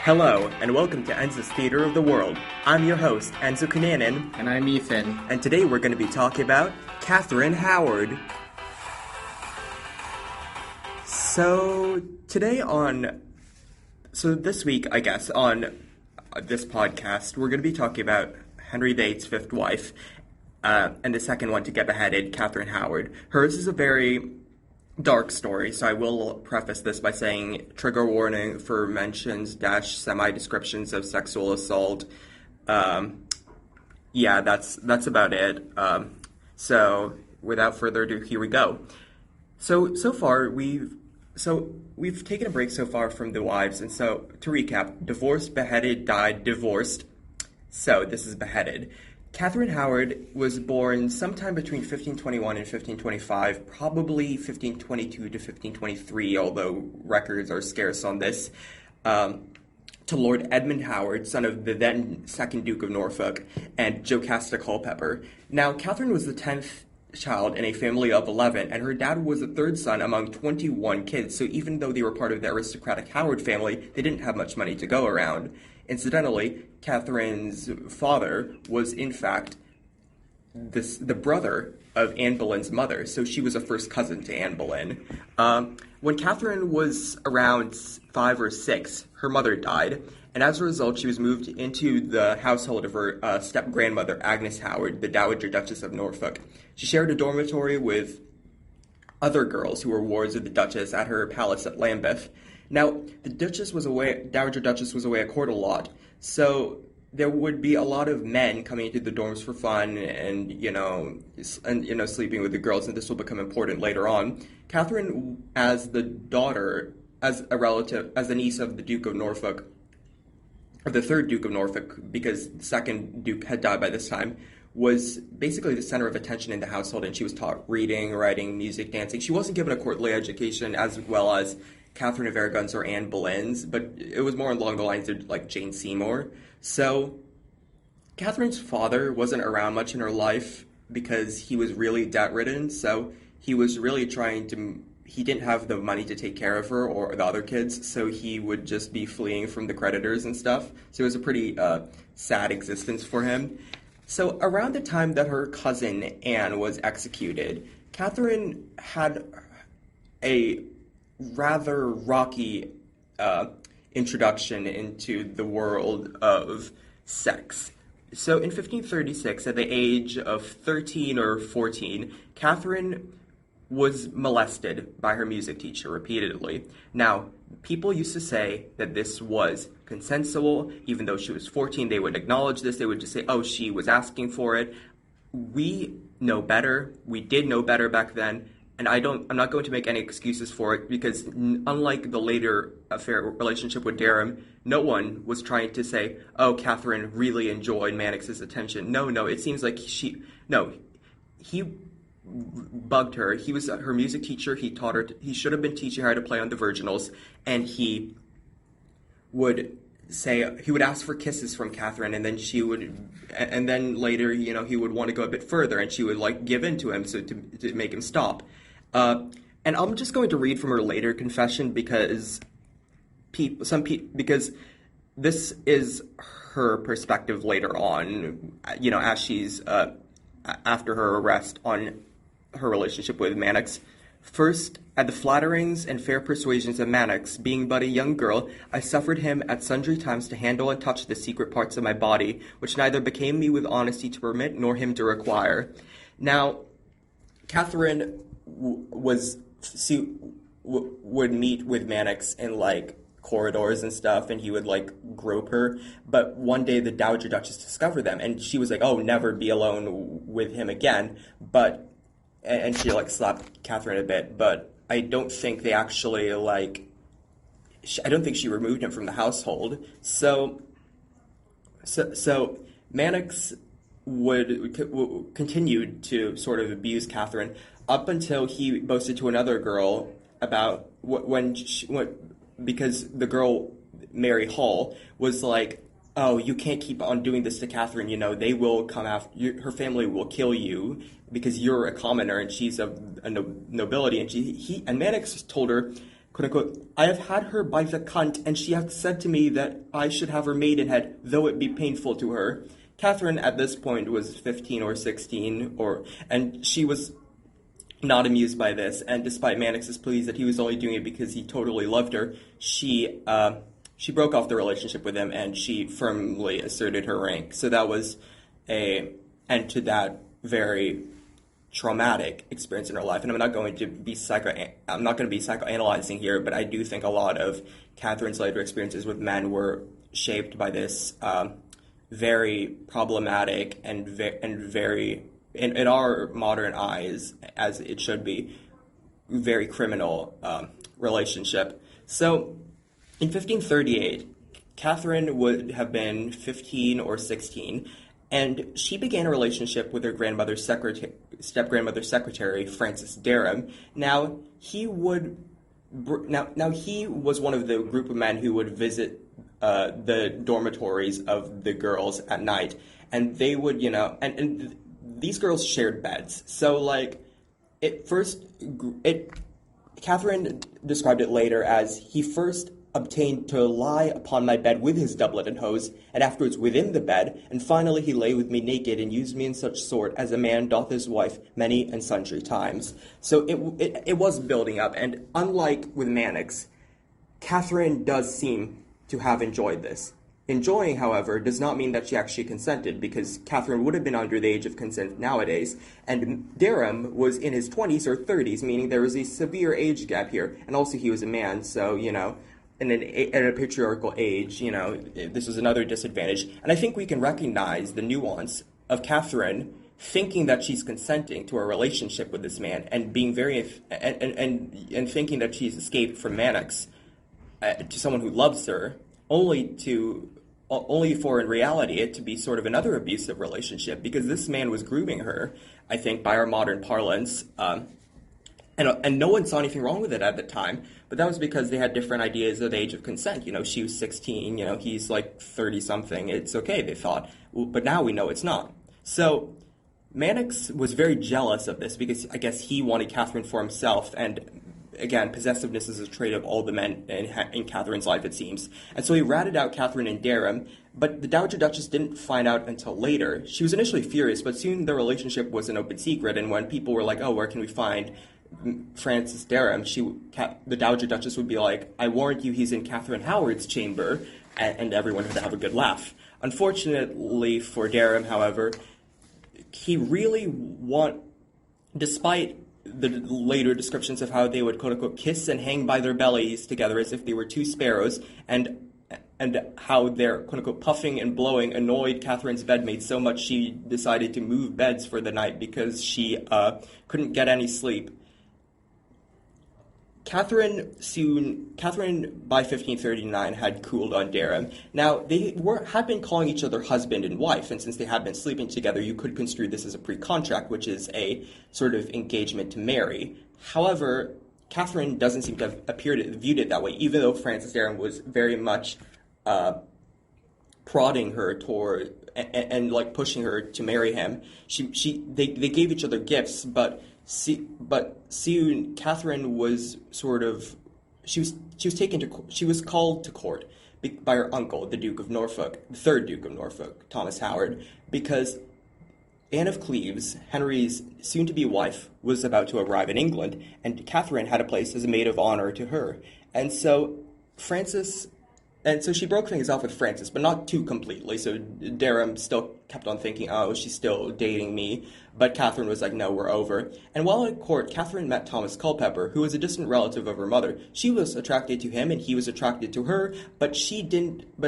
Hello, and welcome to Enzo's Theater of the World. I'm your host, Enzo Cunanan. And I'm Ethan. And today we're going to be talking about Catherine Howard. So this week, I guess, on this podcast, we're going to be talking about Henry VIII's fifth wife, and the second one to get beheaded, Catherine Howard. Hers is a very dark story, so I will preface this by saying trigger warning for mentions / semi-descriptions of sexual assault. That's about it. So without further ado, here we go. So far we've taken a break so far from the wives, and so to recap: divorced, beheaded, died, divorced. So this is beheaded. Catherine Howard was born sometime between 1521 and 1525, probably 1522 to 1523, although records are scarce on this, to Lord Edmund Howard, son of the then second Duke of Norfolk, and Jocasta Culpepper. Now, Catherine was the 10th child in a family of 11, and her dad was the third son among 21 kids, so even though they were part of the aristocratic Howard family, they didn't have much money to go around. Incidentally, Catherine's father was, in fact, the brother of Anne Boleyn's mother, so she was a first cousin to Anne Boleyn. When Catherine was around 5 or 6, her mother died, and as a result, she was moved into the household of her step-grandmother, Agnes Howard, the Dowager Duchess of Norfolk. She shared a dormitory with other girls who were wards of the Duchess at her palace at Lambeth. Now, the Dowager Duchess was away at court a lot, so there would be a lot of men coming into the dorms for fun and sleeping with the girls, and this will become important later on. Catherine, as the niece of the Duke of Norfolk, or the third Duke of Norfolk, because the second Duke had died by this time, was basically the center of attention in the household, and she was taught reading, writing, music, dancing. She wasn't given a courtly education as well as Catherine of Aragon's or Anne Boleyn's, but it was more along the lines of like Jane Seymour. So Catherine's father wasn't around much in her life because he was really debt-ridden, so he was really he didn't have the money to take care of her or the other kids, so he would just be fleeing from the creditors and stuff. So it was a pretty sad existence for him. So around the time that her cousin Anne was executed, Catherine had a rather rocky introduction into the world of sex. So in 1536, at the age of 13 or 14, Catherine was molested by her music teacher repeatedly. Now, people used to say that this was consensual. Even though she was 14, they would acknowledge this. They would just say, oh, she was asking for it. We know better. We did know better back then. And I'm not going to make any excuses for it, because unlike the later relationship with Dereham, no one was trying to say, oh, Catherine really enjoyed Mannix's attention. No, it seems like he bugged her. He was her music teacher. He taught her, he should have been teaching her how to play on the virginals, and he would ask for kisses from Catherine, and then later, he would want to go a bit further, and she would give in to him to make him stop. And I'm just going to read from her later confession because this is her perspective later on, as she's after her arrest on her relationship with Mannix. First, at the flatterings and fair persuasions of Mannix, being but a young girl, I suffered him at sundry times to handle and touch the secret parts of my body, which neither became me with honesty to permit nor him to require. Now, Catherine would meet with Mannix in corridors and stuff, and he would grope her. But one day the Dowager Duchess discovered them, and she was like, "Oh, never be alone with him again." And she slapped Catherine a bit. But I don't think they actually I don't think she removed him from the household. So Mannix would continued to sort of abuse Catherine up until he boasted to another girl about because the girl, Mary Hall, was like, "Oh, you can't keep on doing this to Catherine, they will come after you, her family will kill you because you're a commoner and she's of a nobility." And Mannix told her, quote unquote, I have had her by the cunt, and she hath said to me that I should have her maidenhead, though it be painful to her. Catherine at this point was 15 or 16, and she was not amused by this, and despite Mannix's pleas that he was only doing it because he totally loved her, she broke off the relationship with him, and she firmly asserted her rank. So that was an end to that very traumatic experience in her life. And I'm not going to be psychoanalyzing here, but I do think a lot of Catherine's later experiences with men were shaped by this very problematic and very, in our modern eyes, as it should be, very criminal relationship. So in 1538, Catherine would have been 15 or 16, and she began a relationship with her step-grandmother's secretary, Francis Dereham. Now he was one of the group of men who would visit the dormitories of the girls at night, and they would, and these girls shared beds. So, Catherine described it later as, he first obtained to lie upon my bed with his doublet and hose, and afterwards within the bed, and finally he lay with me naked, and used me in such sort as a man doth his wife many and sundry times. So it was building up, and unlike with Mannix, Catherine does seem to have enjoyed this. Enjoying, however, does not mean that she actually consented, because Catherine would have been under the age of consent nowadays, and Dereham was in his 20s or 30s, meaning there was a severe age gap here, and also he was a man, so, in a patriarchal age, this was another disadvantage. And I think we can recognize the nuance of Catherine thinking that she's consenting to a relationship with this man, and being and thinking that she's escaped from Mannix to someone who loves her, only for in reality it to be sort of another abusive relationship, because this man was grooming her, I think, by our modern parlance, and no one saw anything wrong with it at the time, but that was because they had different ideas of the age of consent. She was 16, he's like 30-something, it's okay, they thought, but now we know it's not. So Mannix was very jealous of this, because I guess he wanted Catherine for himself, and again, possessiveness is a trait of all the men in Catherine's life, it seems. And so he ratted out Catherine and Dereham, but the Dowager Duchess didn't find out until later. She was initially furious, but soon the relationship was an open secret, and when people were like, oh, where can we find Francis Dereham, the Dowager Duchess would be like, I warned you, he's in Catherine Howard's chamber, and everyone would have a good laugh. Unfortunately for Dereham, however, he really despite the later descriptions of how they would, quote-unquote, kiss and hang by their bellies together as if they were two sparrows, and how their, quote-unquote, puffing and blowing annoyed Catherine's bedmate so much she decided to move beds for the night because she couldn't get any sleep. Catherine by 1539 had cooled on Dereham. Now, they had been calling each other husband and wife, and since they had been sleeping together, you could construe this as a pre-contract, which is a sort of engagement to marry. However, Catherine doesn't seem to have viewed it that way, even though Francis Dereham was very much prodding her toward and like pushing her to marry him. They gave each other gifts, but soon Catherine was sort of she was called to court by her uncle, the Duke of Norfolk, the third Duke of Norfolk, Thomas Howard, because Anne of Cleves, Henry's soon-to-be wife, was about to arrive in England, and Catherine had a place as a maid of honor to her. And so she broke things off with Francis, but not too completely. So Dereham still kept on thinking, oh, she's still dating me. But Catherine was like, no, we're over. And while at court, Catherine met Thomas Culpepper, who was a distant relative of her mother. She was attracted to him, and he was attracted to her, but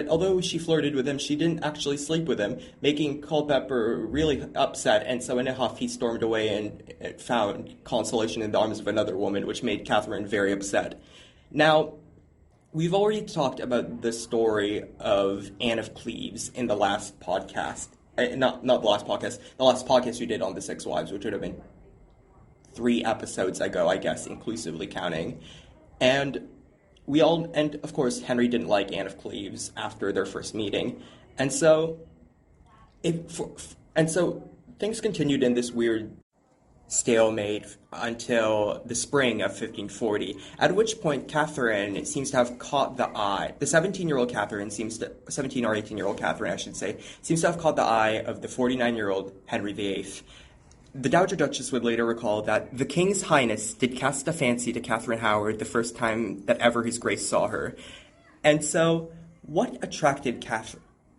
although she flirted with him, she didn't actually sleep with him, making Culpepper really upset. And so in a huff, he stormed away and found consolation in the arms of another woman, which made Catherine very upset. Now, we've already talked about the story of Anne of Cleves in the last podcast. Not the last podcast. The last podcast we did on the Six Wives, which would have been 3 episodes ago, I guess, inclusively counting. And of course, Henry didn't like Anne of Cleves after their first meeting. And so things continued in this weird stalemate until the spring of 1540, at which point Catherine seems to have caught the eye. The 17-year-old Catherine 17 or 18-year-old Catherine, I should say, seems to have caught the eye of the 49-year-old Henry VIII. The Dowager Duchess would later recall that the King's Highness did cast a fancy to Catherine Howard the first time that ever His Grace saw her. And so, what attracted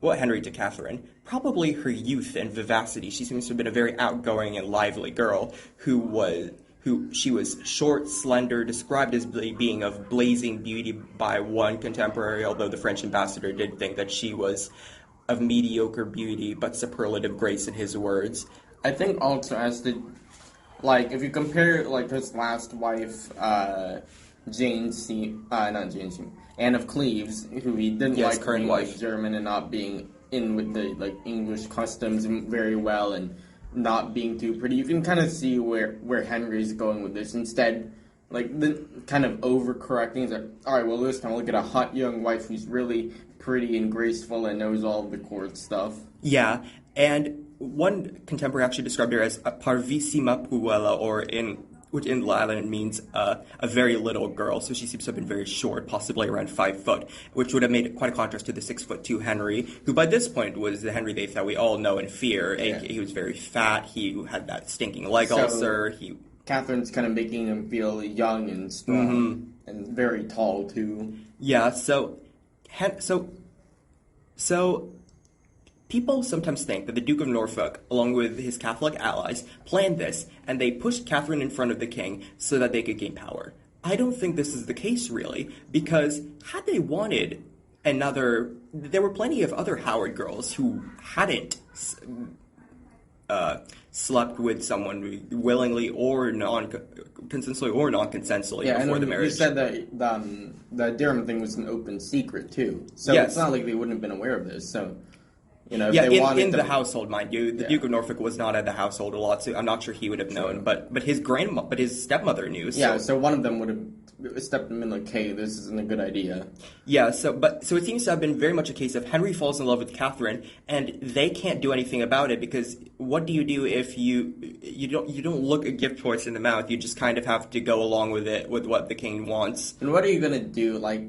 Henry to Catherine? Probably her youth and vivacity. She seems to have been a very outgoing and lively girl she was short, slender, described as being of blazing beauty by one contemporary, although the French ambassador did think that she was of mediocre beauty but superlative grace in his words. I think also as the, like, if you compare, like, his last wife, Anne of Cleves, who he didn't like being, like, German and not being in with the, like, English customs very well and not being too pretty, you can kind of see where Henry's going with this. Instead, like, the kind of overcorrecting is like, alright, well, this time we'll get a hot young wife who's really pretty and graceful and knows all of the court stuff. Yeah, and one contemporary actually described her as a parvissima puella, which in Latin means a very little girl. So she seems to have been very short, possibly around 5 foot, which would have made quite a contrast to the 6'2" Henry, who by this point was the Henry VIII that we all know and fear. Yeah. He was very fat. He had that stinking leg ulcer. Catherine's kind of making him feel young and strong and very tall too. Yeah. So people sometimes think that the Duke of Norfolk, along with his Catholic allies, planned this, and they pushed Catherine in front of the king so that they could gain power. I don't think this is the case, really, because had they wanted there were plenty of other Howard girls who hadn't slept with someone willingly or consensually or non-consensually before the marriage. You said that the Dereham thing was an open secret, too. So It's not like they wouldn't have been aware of this, so... You know, in the household, mind you, the Duke of Norfolk was not at the household a lot, so I'm not sure he would have known. But his stepmother knew. So one of them would have stepped him in like, "Hey, this isn't a good idea." Yeah. So it seems to have been very much a case of Henry falls in love with Catherine, and they can't do anything about it because what do you do if you don't look a gift horse in the mouth? You just kind of have to go along with it with what the king wants. And what are you gonna do? Like,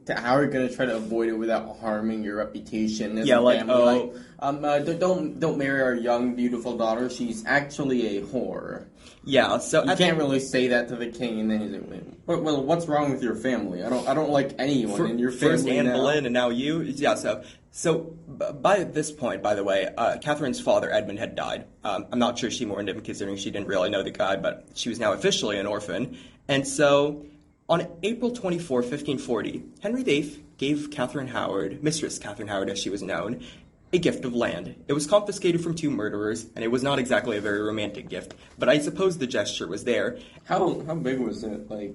how are you going to try to avoid it without harming your reputation as a family? Don't marry our young, beautiful daughter. She's actually a whore. Yeah, so you can't really say that to the king, and then he's like, "Well, what's wrong with your family? I don't like anyone in your family first Anne now." Boleyn, and now you. Yeah, so by this point, by the way, Catherine's father Edmund had died. I'm not sure she mourned him, considering she didn't really know the guy, but she was now officially an orphan, and so. On April 24, 1540, Henry VIII gave Catherine Howard, Mistress Catherine Howard as she was known, a gift of land. It was confiscated from 2 murderers, and it was not exactly a very romantic gift, but I suppose the gesture was there. How big was it? Like,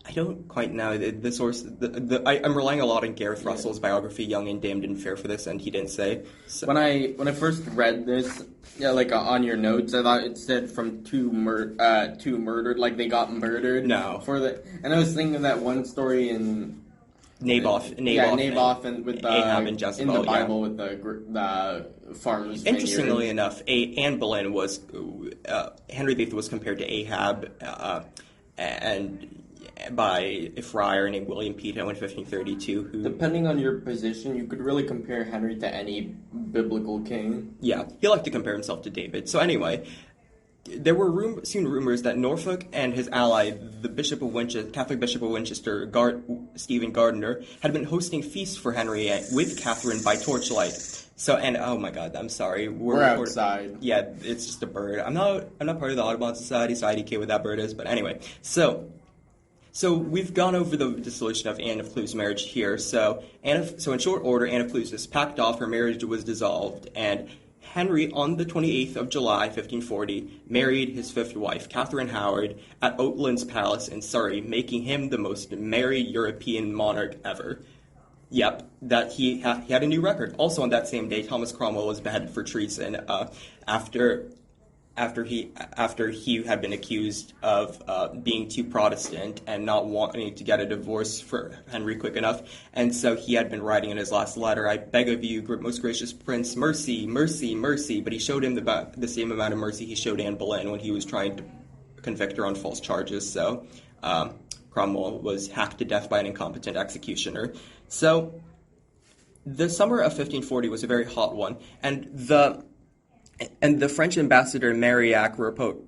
I don't quite know. The source. I'm relying a lot on Gareth Russell's biography, Young and Damned and Fair, for this, and he didn't say. So. When I first read this, on your notes, I thought it said from 2 murdered, like they got murdered. No. And I was thinking of that one story in Naboth and with Ahab and Jezebel, in the Bible with the farmers. Interestingly enough, Anne Boleyn was Henry VIII was compared to Ahab, and by a friar named William Pito in 1532. Who, depending on your position, you could really compare Henry to any biblical king. Yeah, he liked to compare himself to David. So anyway, there were soon rumors that Norfolk and his ally, the Catholic Bishop of Winchester, Stephen Gardiner, had been hosting feasts for Henry with Catherine by torchlight. So, and oh my God, I'm sorry. We're outside. Yeah, it's just a bird. I'm not part of the Audubon Society, so I IDK what that bird is. But anyway, So we've gone over the dissolution of Anne of Cleves' marriage here. So in short order, Anne of Cleves was packed off, her marriage was dissolved, and Henry, on the 28th of July, 1540, married his 5th wife, Catherine Howard, at Oatlands Palace in Surrey, making him the most married European monarch ever. Yep, that he had a new record. Also on that same day, Thomas Cromwell was beheaded for treason after he had been accused of being too Protestant and not wanting to get a divorce for Henry quick enough. And so he had been writing in his last letter, "I beg of you, most gracious prince, mercy, mercy, mercy." But he showed him the same amount of mercy he showed Anne Boleyn when he was trying to convict her on false charges. So Cromwell was hacked to death by an incompetent executioner. So the summer of 1540 was a very hot one, and the French ambassador Marillac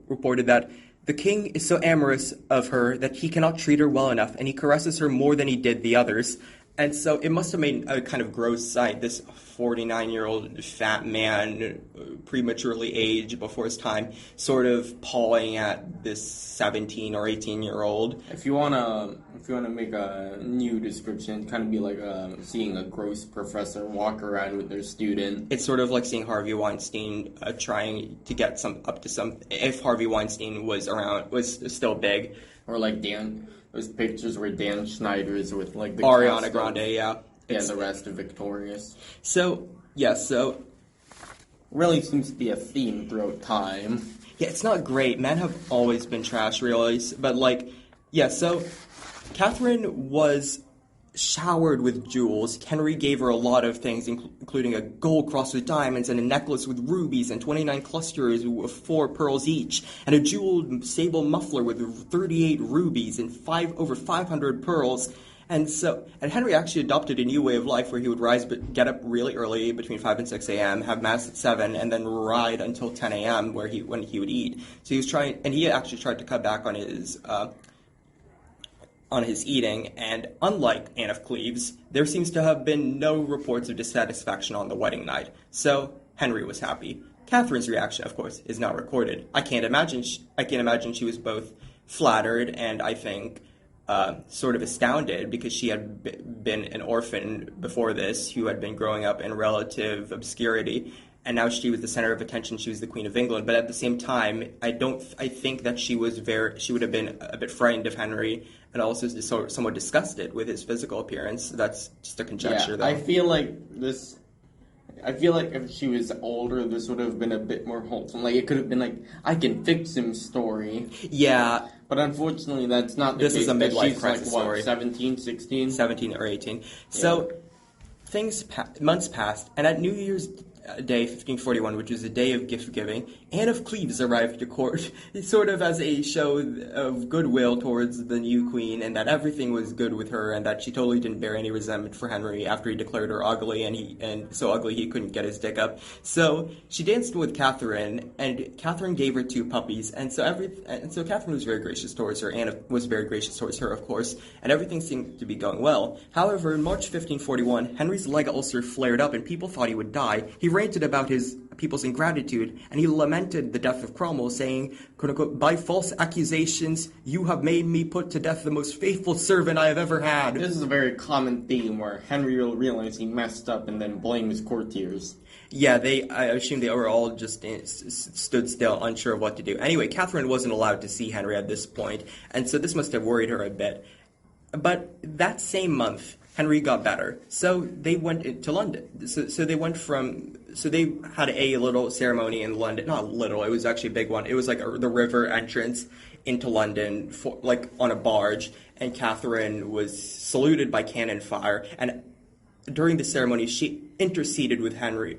reported that the king is so amorous of her that he cannot treat her well enough, and he caresses her more than he did the others. And so it must have made a kind of gross sight, this 49-year-old fat man, prematurely aged before his time, sort of pawing at this 17 or 18-year-old. If you wanna make a new description, it'd kind of be like seeing a gross professor walk around with their student. It's sort of like seeing Harvey Weinstein trying to get if Harvey Weinstein was still big, or like those pictures where Dan Schneider's with like the Ariana Grande, yeah. And the rest are victorious. So really seems to be a theme throughout time. Yeah, it's not great. Men have always been trash, really. But so Catherine was showered with jewels. Henry gave her a lot of things, including a gold cross with diamonds and a necklace with rubies and 29 clusters of 4 pearls each, and a jeweled sable muffler with 38 rubies and over 500 pearls. And Henry actually adopted a new way of life where he would get up really early between 5 and 6 a.m., have mass at 7, and then ride until 10 a.m. when he would eat. So he actually tried to cut back on his eating, and unlike Anne of Cleves, there seems to have been no reports of dissatisfaction on the wedding night. So Henry was happy. Catherine's reaction, of course, is not recorded. I can't imagine she was both flattered and, I think, sort of astounded, because she had been an orphan before this who had been growing up in relative obscurity, and now she was the center of attention. She was the Queen of England. But at the same time, I think that she would have been a bit frightened of Henry, and also somewhat disgusted with his physical appearance. That's just a conjecture, though. I feel like if she was older, this would have been a bit more wholesome. Like, it could have been like, I can fix him story. Yeah. But unfortunately, that's not the case. This is a midlife crisis story. 17, 16? 17 or 18. So, months passed, and at New Year's Day, 1541, which was a day of gift-giving, Anne of Cleves arrived to court, sort of as a show of goodwill towards the new queen, and that everything was good with her, and that she totally didn't bear any resentment for Henry after he declared her ugly, and so ugly he couldn't get his dick up. So she danced with Catherine, and Catherine gave her 2 puppies, and so Catherine was very gracious towards her. Anne was very gracious towards her, of course, and everything seemed to be going well. However, in March 1541, Henry's leg ulcer flared up, and people thought he would die. He ranted about his people's ingratitude, and he lamented the death of Cromwell, saying, quote unquote, "By false accusations, you have made me put to death the most faithful servant I have ever had." This is a very common theme where Henry will realize he messed up and then blame his courtiers. Yeah, I assume they were all just stood still, unsure of what to do. Anyway, Catherine wasn't allowed to see Henry at this point, and so this must have worried her a bit. But that same month, Henry got better, so they went to London. So they had a little ceremony in London. Not little, it was actually a big one. It was like the river entrance into London, on a barge, and Catherine was saluted by cannon fire. And during the ceremony, she interceded with Henry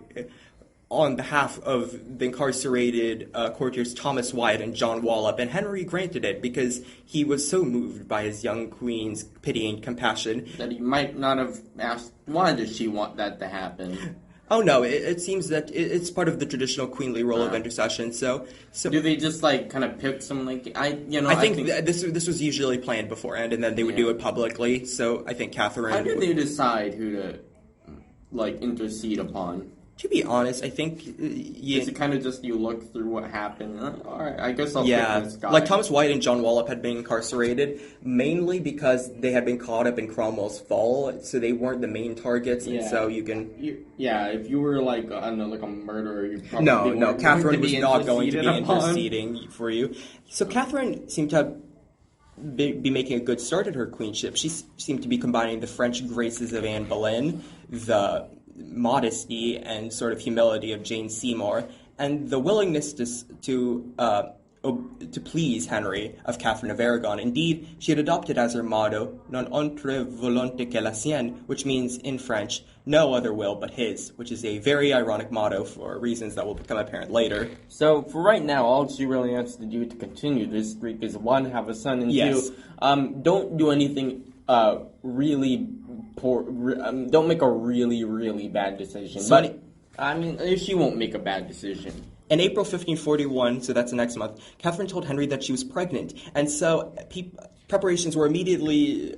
on behalf of the incarcerated courtiers Thomas Wyatt and John Wallop, and Henry granted it because he was so moved by his young queen's pity and compassion that he might not have asked, why does she want that to happen? Oh no, it seems that it's part of the traditional queenly role of intercession. So do they just kind of pick some I think this was usually planned beforehand, and then they would do it publicly. So I think Catherine. How do they decide who to intercede upon? To be honest, I think... Is it kind of just you look through what happened? All right, I guess I'll pick this guy. Like Thomas Wyatt and John Wallop had been incarcerated, mainly because they had been caught up in Cromwell's fall, so they weren't the main targets, and so you can... if you were I don't know, like a murderer, you probably No, Catherine was not going to be interceding for you. So Catherine seemed to be making a good start at her queenship. She seemed to be combining the French graces of Anne Boleyn, the modesty and sort of humility of Jane Seymour, and the willingness to to please Henry of Catherine of Aragon. Indeed, she had adopted as her motto, non autre volonté que la sienne, which means, in French, no other will but his, which is a very ironic motto for reasons that will become apparent later. So, for right now, all she really has to do to continue this streak is, one, have a son, and two, don't do anything really poor, don't make a really, really bad decision. But, I mean, she won't make a bad decision. In April 1541, so that's the next month, Catherine told Henry that she was pregnant, and so preparations were immediately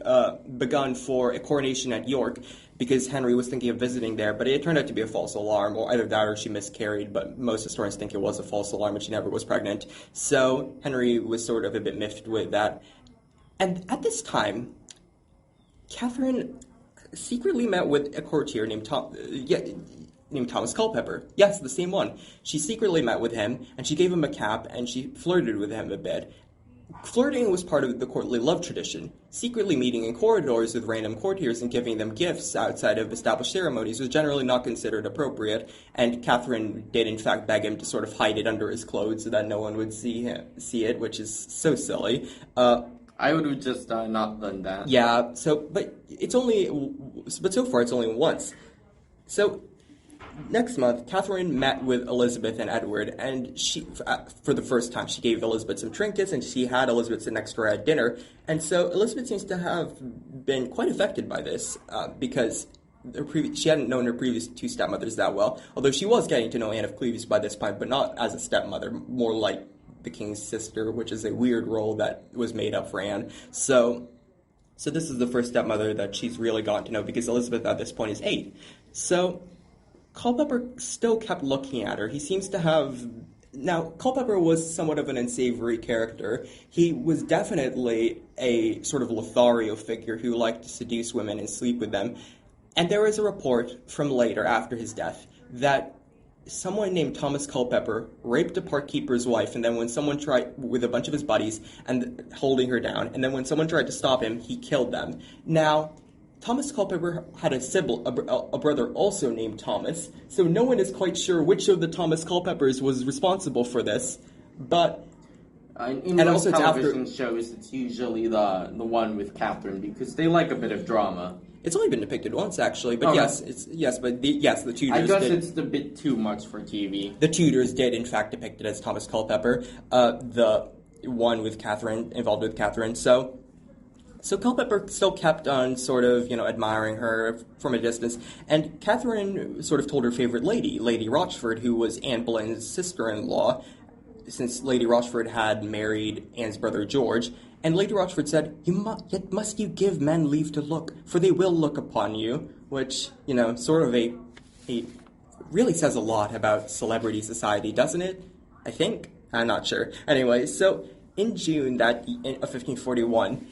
begun for a coronation at York, because Henry was thinking of visiting there, but it turned out to be a false alarm, or either that or she miscarried, but most historians think it was a false alarm and she never was pregnant. So Henry was sort of a bit miffed with that. And at this time, Catherine secretly met with a courtier named Thomas Culpepper. Yes, the same one. She secretly met with him, and she gave him a cap, and she flirted with him a bit. Flirting was part of the courtly love tradition. Secretly meeting in corridors with random courtiers and giving them gifts outside of established ceremonies was generally not considered appropriate, and Catherine did in fact beg him to sort of hide it under his clothes so that no one would see it, which is so silly. I would have just not done that. Yeah, but so far it's only once. So, next month, Catherine met with Elizabeth and Edward, and she, for the first time, she gave Elizabeth some trinkets, and she had Elizabeth sit next to her at dinner. And so Elizabeth seems to have been quite affected by this, because she hadn't known her previous two stepmothers that well, although she was getting to know Anne of Cleves by this point, but not as a stepmother, more like the king's sister, which is a weird role that was made up for Anne. So this is the first stepmother that she's really gotten to know, because Elizabeth at this point is 8. So Culpepper still kept looking at her. He seems to have... Now, Culpepper was somewhat of an unsavory character. He was definitely a sort of Lothario figure who liked to seduce women and sleep with them. And there is a report from later, after his death, that someone named Thomas Culpepper raped a park keeper's wife, and then when someone tried, with a bunch of his buddies, and holding her down, and then when someone tried to stop him, he killed them. Now, Thomas Culpepper had a brother also named Thomas, so no one is quite sure which of the Thomas Culpeppers was responsible for this, but... in most television shows, it's usually the one with Catherine, because they like a bit of drama. It's only been depicted once, actually, but the Tudors I guess it's a bit too much for TV. The Tudors did, in fact, depict it as Thomas Culpepper, the one with Catherine, involved with Catherine, So Culpepper still kept on sort of, admiring her from a distance, and Catherine sort of told her favorite lady, Lady Rochford, who was Anne Boleyn's sister-in-law, since Lady Rochford had married Anne's brother George, and Lady Rochford said, Yet must you give men leave to look, for they will look upon you, which, sort of a really says a lot about celebrity society, doesn't it? I think? I'm not sure. Anyway, so in June of 1541,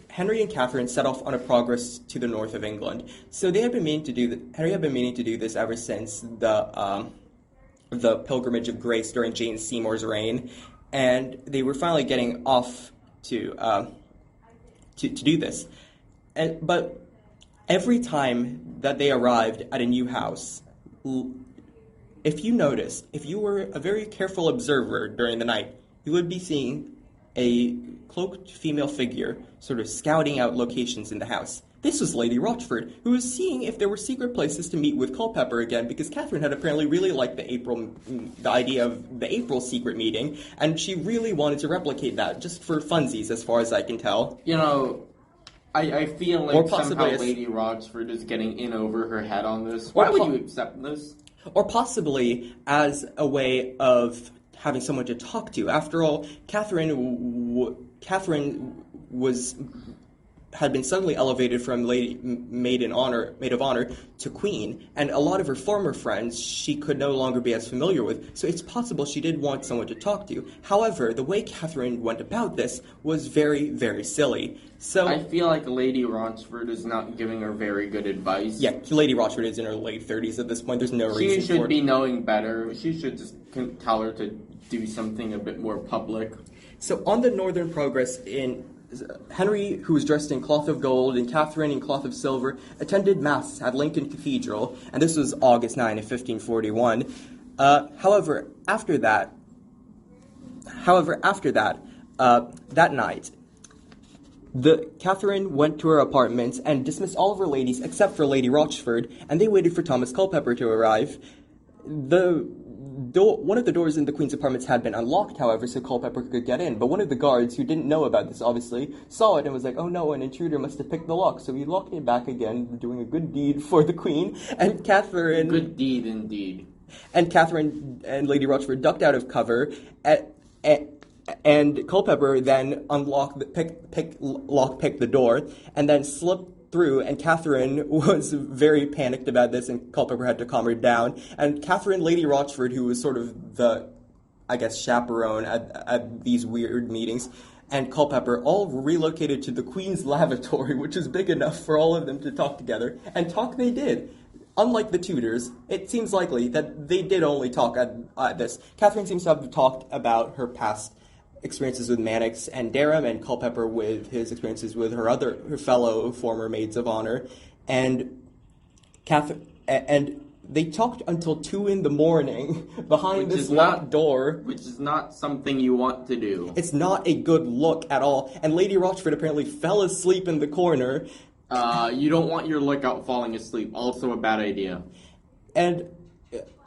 Henry and Catherine set off on a progress to the north of England. So they had been meaning to do Henry had been meaning to do this ever since the Pilgrimage of Grace during Jane Seymour's reign, and they were finally getting off to do this. But every time that they arrived at a new house, if you were a very careful observer during the night, you would be seeing a cloaked female figure sort of scouting out locations in the house. This was Lady Rochford, who was seeing if there were secret places to meet with Culpepper again, because Catherine had apparently really liked the idea of the April secret meeting, and she really wanted to replicate that, just for funsies, as far as I can tell. I feel like somehow Lady Rochford is getting in over her head on this. Why would you accept this? Or possibly as a way of having someone to talk to. After all, Catherine had been suddenly elevated from maid of honor to queen, and a lot of her former friends she could no longer be as familiar with, so it's possible she did want someone to talk to. However, the way Catherine went about this was very, very silly. So I feel like Lady Rochford is not giving her very good advice. Yeah, Lady Rochford is in her late 30s at this point. There's no reason for it. She should be knowing better. She should just tell her to do something a bit more public. So on the northern progress, Henry, who was dressed in cloth of gold, and Catherine in cloth of silver, attended Mass at Lincoln Cathedral, and this was August 9 of 1541. However, after that, However, after that, that night, Catherine went to her apartment and dismissed all of her ladies except for Lady Rochford, and they waited for Thomas Culpepper to arrive. One of the doors in the Queen's apartments had been unlocked, however, so Culpepper could get in. But one of the guards, who didn't know about this, obviously, saw it and was like, oh no, an intruder must have picked the lock. So he locked it back again, doing a good deed for the Queen. And Catherine... Good deed, indeed. And Catherine and Lady Rochford ducked out of cover, and Culpepper then lockpicked the door, and then slipped through, and Catherine was very panicked about this, and Culpepper had to calm her down. And Catherine, Lady Rochford, who was sort of the, I guess, chaperone at these weird meetings, and Culpepper all relocated to the Queen's lavatory, which is big enough for all of them to talk together, and talk they did. Unlike the Tudors, it seems likely that they did only talk at this. Catherine seems to have talked about her past experiences with Mannix and Dereham, and Culpepper with his experiences with her fellow former maids of honor, and they talked until 2 a.m. behind this locked door. Which is not something you want to do. It's not a good look at all, and Lady Rochford apparently fell asleep in the corner. You don't want your lookout falling asleep. Also a bad idea. And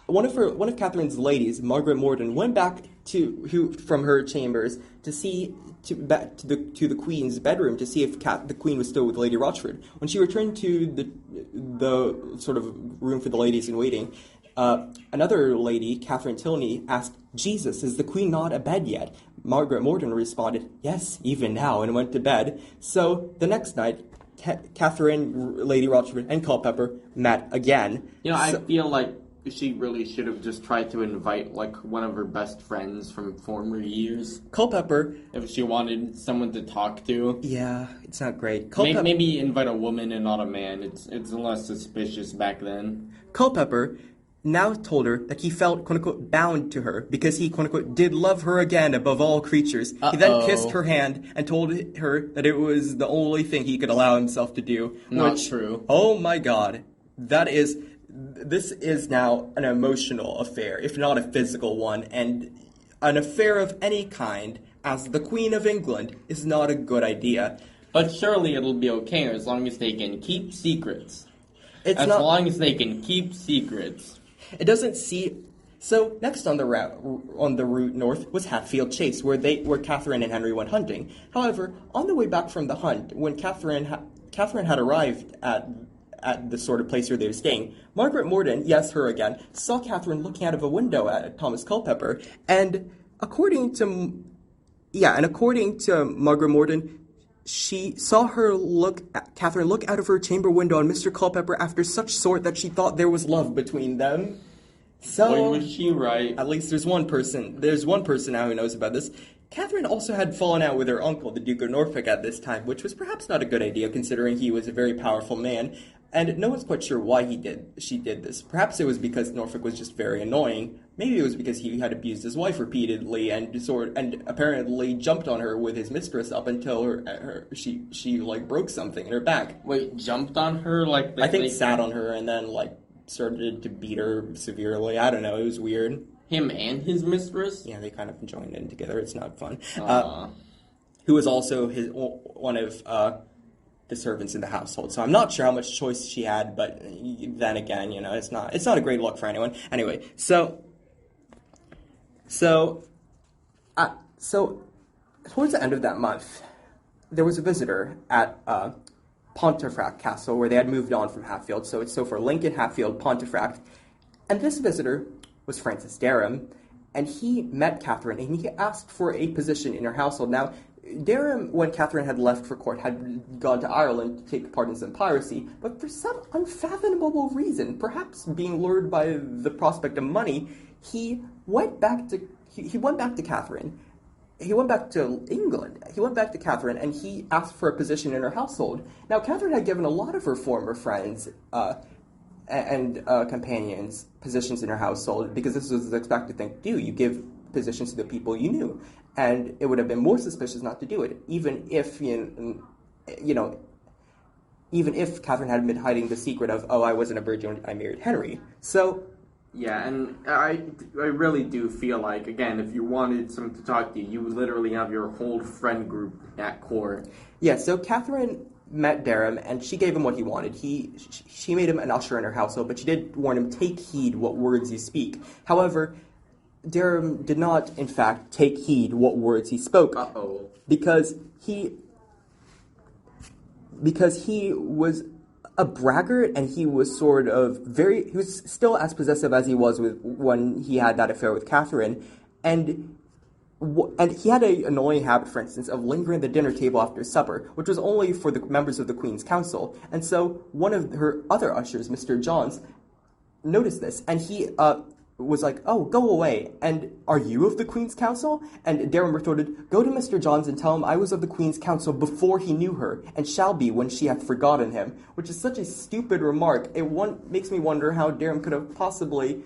one of Catherine's ladies, Margaret Morden, went back from her chambers to the Queen's bedroom to see if the Queen was still with Lady Rochford. When she returned to the sort of room for the ladies in waiting, another lady, Catherine Tilney, asked, "Jesus, is the Queen not abed yet?" Margaret Morden responded, "Yes, even now," and went to bed. So the next night, Catherine, Lady Rochford, and Culpepper met again. I feel like she really should have just tried to invite, like, one of her best friends from former years. Culpepper. If she wanted someone to talk to. Yeah, it's not great. Maybe invite a woman and not a man. It's less suspicious back then. Culpepper now told her that he felt, quote-unquote, bound to her because he, quote-unquote, did love her again above all creatures. He then kissed her hand and told her that it was the only thing he could allow himself to do. Not true. Oh my God. This is now an emotional affair, if not a physical one, and an affair of any kind, as the Queen of England, is not a good idea. But surely it'll be okay as long as they can keep secrets. It doesn't see. So next on the route north was Hatfield Chase, where Catherine and Henry went hunting. However, on the way back from the hunt, when Catherine had arrived at the sort of place where they were staying, Margaret Morden, yes, her again, saw Catherine looking out of a window at Thomas Culpepper, and according to Margaret Morden, she saw Catherine look out of her chamber window on Mr. Culpepper after such sort that she thought there was love between them. So, boy, was she right. At least there's one person now who knows about this. Catherine also had fallen out with her uncle, the Duke of Norfolk, at this time, which was perhaps not a good idea considering he was a very powerful man, and no one's quite sure why she did this. Perhaps it was because Norfolk was just very annoying. Maybe it was because he had abused his wife repeatedly and apparently jumped on her with his mistress up until she broke something in her back. Wait, jumped on her? I think sat on her and then started to beat her severely. I don't know. It was weird. Him and his mistress? Yeah, they kind of joined in together. It's not fun. Who was also one of the servants in the household. So I'm not sure how much choice she had, but then again, it's not a great look for anyone. Anyway, so towards the end of that month, there was a visitor at Pontefract Castle, where they had moved on from Hatfield. So it's for Lincoln, Hatfield, Pontefract. And this visitor was Francis Dereham, and he met Catherine, and he asked for a position in her household. Now, Dereham, when Catherine had left for court, had gone to Ireland to take part in some piracy, but for some unfathomable reason, perhaps being lured by the prospect of money, he went back to Catherine. He went back to England. He went back to Catherine, and he asked for a position in her household. Now, Catherine had given a lot of her former friends and companions positions in her household, because this was the expected thing to do. You give positions to the people you knew. And it would have been more suspicious not to do it, even if Catherine had been hiding the secret of, I wasn't a virgin, I married Henry. So Yeah, and I really do feel like, again, if you wanted someone to talk to you, you would literally have your whole friend group at court. Yeah, so Catherine met Dereham, and she gave him what he wanted. She made him an usher in her household, but she did warn him, take heed what words you speak. However, Dereham did not, in fact, take heed what words he spoke. Uh-oh. Because he was a braggart, and he was sort of he was still as possessive as he was when he had that affair with Catherine, and he had an annoying habit, for instance, of lingering at the dinner table after supper, which was only for the members of the Queen's Council. And so one of her other ushers, Mr. Johns, noticed this, and he was like, "Oh, go away, and are you of the Queen's Council?" And Dereham retorted, "Go to Mr. Johns and tell him I was of the Queen's Council before he knew her, and shall be when she hath forgotten him," which is such a stupid remark. It makes me wonder how Dereham could have possibly...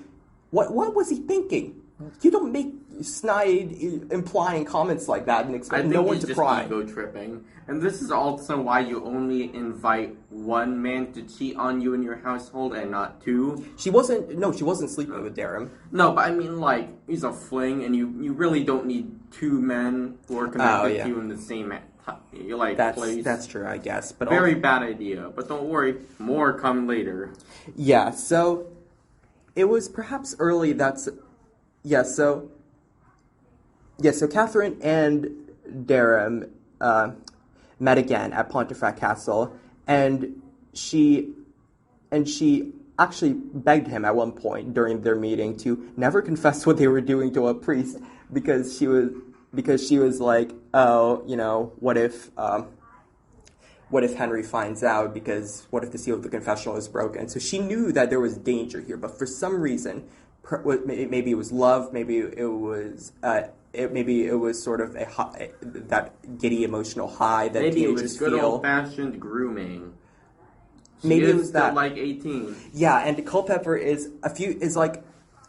What was he thinking? You don't make snide, implying comments like that and expect no one to cry. I think he's just ego tripping. And this is also why you only invite one man to cheat on you in your household and not two. She wasn't sleeping with Dereham. No, but I mean, like, he's a fling, and you really don't need two men who are connected to you in the same place. That's true, I guess. But very bad idea. But don't worry, more come later. Yeah, so it was perhaps early so Catherine and Dereham met again at Pontefract Castle, and she actually begged him at one point during their meeting to never confess what they were doing to a priest, because she was like, oh, what if Henry finds out, because what if the seal of the confessional is broken? So she knew that there was danger here, but for some reason, maybe it was love, maybe it was sort of that giddy emotional high that maybe teenagers it was good feel. Old-fashioned grooming. Maybe it was still that, like 18. Yeah, and Culpepper is like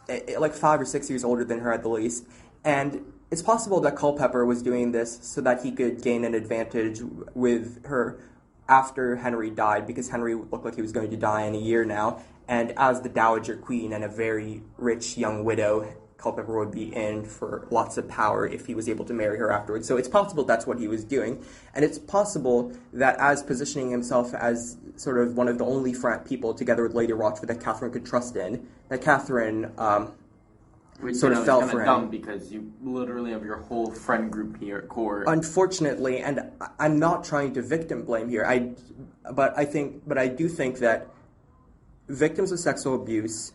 5 or 6 years older than her at the least, and it's possible that Culpepper was doing this so that he could gain an advantage with her after Henry died, because Henry looked like he was going to die in a year now, and as the Dowager Queen and a very rich young widow, Culpepper would be in for lots of power if he was able to marry her afterwards. So it's possible that's what he was doing. And it's possible that as positioning himself as sort of one of the only people, together with Lady Rochford, that Catherine could trust in, that Catherine sort of fell for him. Dumb because you literally have your whole friend group here at court. Unfortunately, and I'm not trying to victim blame here, but I do think that victims of sexual abuse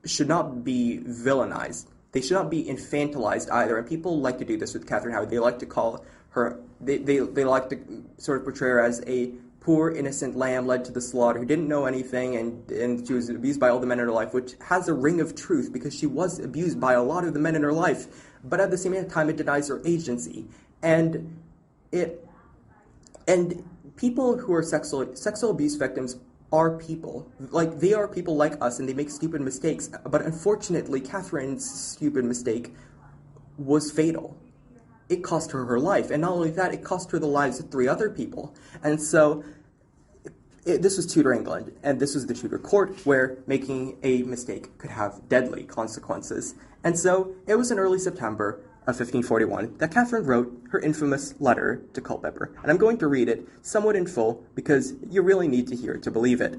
should not be villainized. They should not be infantilized either. And people like to do this with Catherine Howard. They like to call her, they like to sort of portray her as a poor, innocent lamb led to the slaughter who didn't know anything, and she was abused by all the men in her life, which has a ring of truth because she was abused by a lot of the men in her life. But at the same time, it denies her agency. And people who are sexual abuse victims are people. Like, they are people like us, and they make stupid mistakes. But unfortunately, Catherine's stupid mistake was fatal. It cost her her life. And not only that, it cost her the lives of 3 other people. And so, this was Tudor England, and this was the Tudor court, where making a mistake could have deadly consequences. And so, it was in early September of 1541 that Catherine wrote her infamous letter to Culpepper. And I'm going to read it somewhat in full, because you really need to hear it to believe it.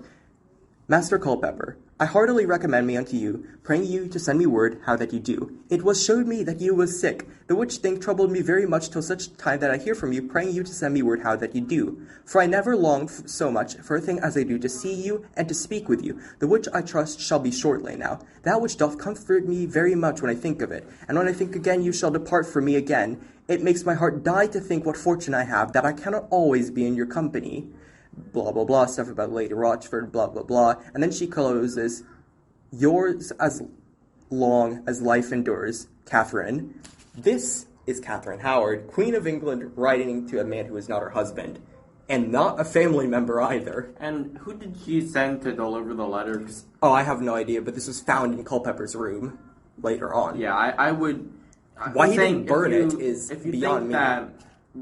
Master Culpepper, I heartily recommend me unto you, praying you to send me word how that you do. It was showed me that you was sick, the which thing troubled me very much till such time that I hear from you, praying you to send me word how that you do. For I never long so much for a thing as I do to see you and to speak with you, the which I trust shall be shortly now. That which doth comfort me very much when I think of it, and when I think again you shall depart from me again, it makes my heart die to think what fortune I have, that I cannot always be in your company. Blah, blah, blah, stuff about Lady Rochford, blah, blah, blah. And then she closes, yours as long as life endures, Catherine. This is Catherine Howard, Queen of England, writing to a man who is not her husband, and not a family member either. And who did she send to deliver the letters? Oh, I have no idea, but this was found in Culpepper's room later on. Yeah, I would... Why he didn't burn it is if you beyond think me. That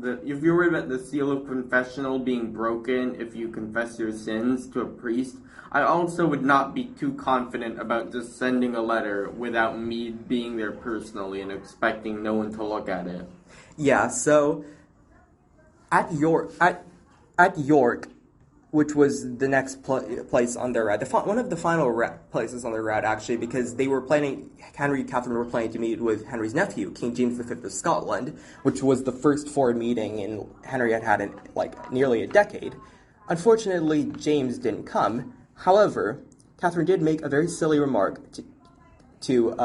about the seal of confessional being broken if you confess your sins to a priest, I also would not be too confident about just sending a letter without me being there personally and expecting no one to look at it. Yeah, so at York, which was the next place on their route, one of the final places on their route, actually, because Henry and Catherine were planning to meet with Henry's nephew, King James V of Scotland, which was the first foreign meeting Henry had in, nearly a decade. Unfortunately, James didn't come. However, Catherine did make a very silly remark to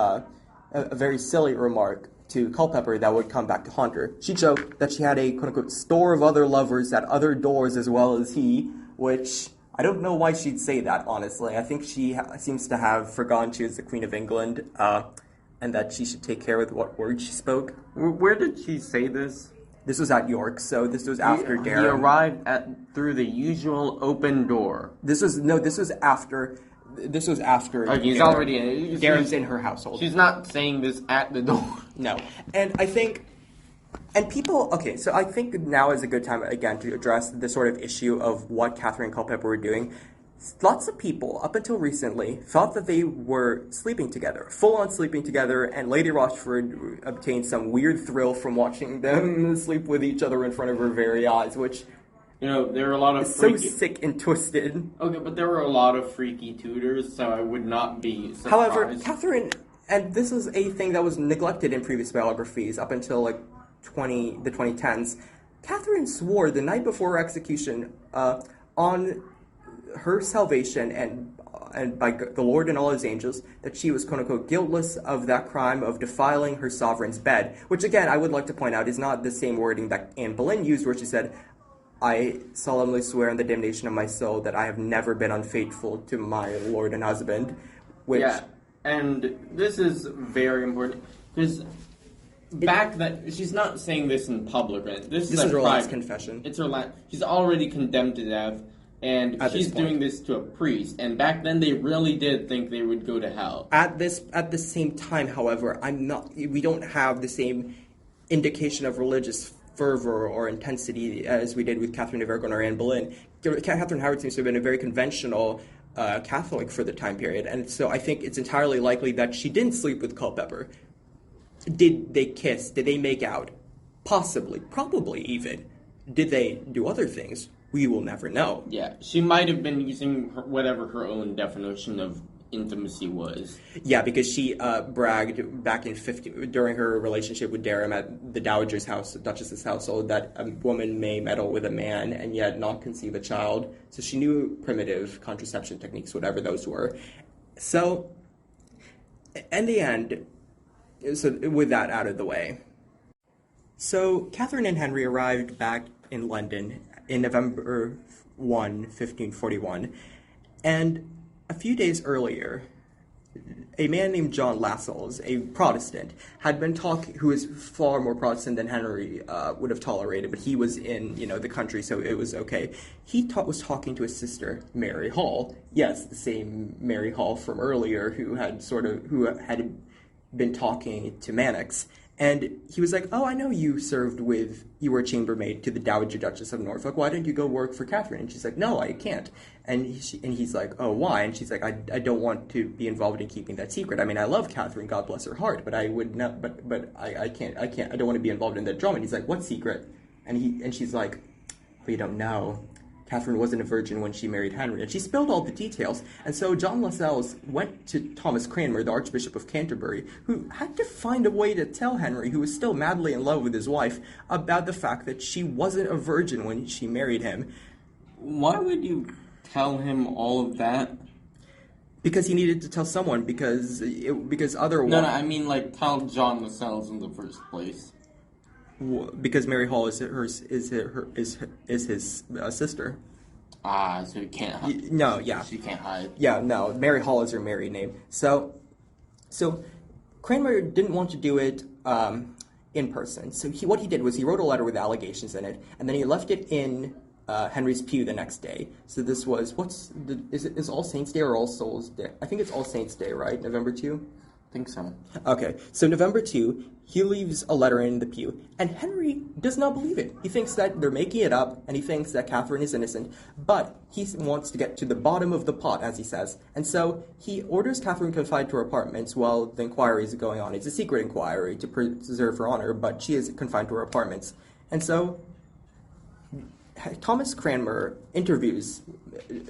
Culpepper that would come back to haunt her. She joked that she had a quote-unquote store of other lovers at other doors as well as he, which I don't know why she'd say that, honestly. I think she seems to have forgotten she was the Queen of England, and that she should take care with what words she spoke. Where did she say this? This was at York, so this was after Dereham. He arrived through the usual open door. This was after. Oh, he's already in. Dereham's in her household. She's not saying this at the door. No, and I think, okay, so I think now is a good time again to address the sort of issue of what Catherine and Culpepper were doing. Lots of people, up until recently, thought that they were sleeping together, full-on sleeping together, and Lady Rochford obtained some weird thrill from watching them sleep with each other in front of her very eyes, which, there were a lot of so sick and twisted. Okay, but there were a lot of freaky tutors, so I would not be surprised. However, Catherine, and this is a thing that was neglected in previous biographies up until the 2010s, Catherine swore the night before her execution on her salvation and by the Lord and all his angels, that she was, quote-unquote, guiltless of that crime of defiling her sovereign's bed, which, again, I would like to point out is not the same wording that Anne Boleyn used, where she said, I solemnly swear in the damnation of my soul that I have never been unfaithful to my Lord and husband, which... Yeah, and this is very important, because back then, she's not saying this in public, right? This is her last confession. It's her last... She's already condemned to death, and she's doing this to a priest. And back then, they really did think they would go to hell. At the same time, however, we don't have the same indication of religious fervor or intensity as we did with Catherine of Aragon or Anne Boleyn. Catherine Howard seems to have been a very conventional Catholic for the time period, and so I think it's entirely likely that she didn't sleep with Culpepper. Did they kiss? Did they make out? Possibly. Probably even. Did they do other things? We will never know. Yeah, she might have been using whatever her own definition of intimacy was. Yeah, because she bragged back in during her relationship with Dereham at the Dowager's house, the Duchess's household, that a woman may meddle with a man and yet not conceive a child. So she knew primitive contraception techniques, whatever those were. So, in the end, with that out of the way, so Catherine and Henry arrived back in London in November 1, 1541, and a few days earlier, a man named John Lascelles, a Protestant, had been who is far more Protestant than Henry would have tolerated, but he was in, the country, so it was okay. He was talking to his sister, Mary Hall. Yes, the same Mary Hall from earlier who had been talking to Mannix. And he was like, oh, I know you were a chambermaid to the Dowager Duchess of Norfolk. Why don't you go work for Catherine? And she's like, no, I can't. And he's like, oh, why? And she's like, I don't want to be involved in keeping that secret. I mean, I love Catherine, God bless her heart, but I would not, but I can't, I don't want to be involved in that drama. And he's like, what secret? And she's like, we don't know. Catherine wasn't a virgin when she married Henry, and she spilled all the details. And so John Lascelles went to Thomas Cranmer, the Archbishop of Canterbury, who had to find a way to tell Henry, who was still madly in love with his wife, about the fact that she wasn't a virgin when she married him. Why would you tell him all of that? Because he needed to tell someone, because otherwise... No, I mean, tell John Lascelles in the first place. Because Mary Hall is his sister. Ah, so he can't hide. No, yeah. She can't hide. Yeah, no. Mary Hall is her married name. So Cranmer didn't want to do it in person. So what he did was he wrote a letter with allegations in it, and then he left it in Henry's pew the next day. So this was is All Saints Day or All Souls Day? I think it's All Saints Day, right? November 2? think so. Okay, so November 2, he leaves a letter in the pew, and Henry does not believe it. He thinks that they're making it up, and he thinks that Catherine is innocent, but he wants to get to the bottom of the pot, as he says, and so he orders Catherine confined to her apartments while the inquiry is going on. It's a secret inquiry to preserve her honor, but she is confined to her apartments. And so Thomas Cranmer interviews